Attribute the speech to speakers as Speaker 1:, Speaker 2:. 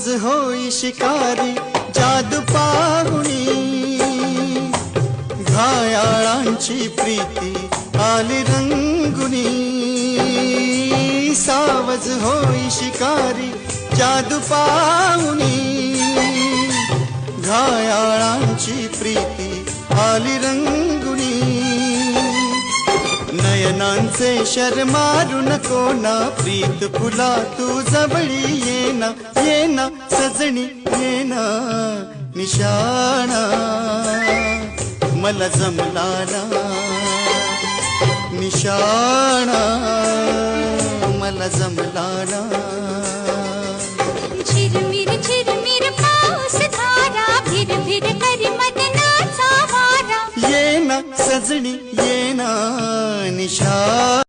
Speaker 1: सावज होई शिकारी जादू पाहुणी, घायाळांची प्रीती आली रंगुनी। सावज होई शिकारी जादू पाहुणी, घायाळांची प्रीती आली रंगुनी। नयनांचे शरमारू नको ना, प्रीत फुला तू जवळी येना, येना सजणी येना निशाणा मला जमला ना, निशाणा मला जमला ना।
Speaker 2: झिरमिर पाऊस धारा, भिर भिर करी मदनाचा वारा,
Speaker 1: येना सजणी येना निशा।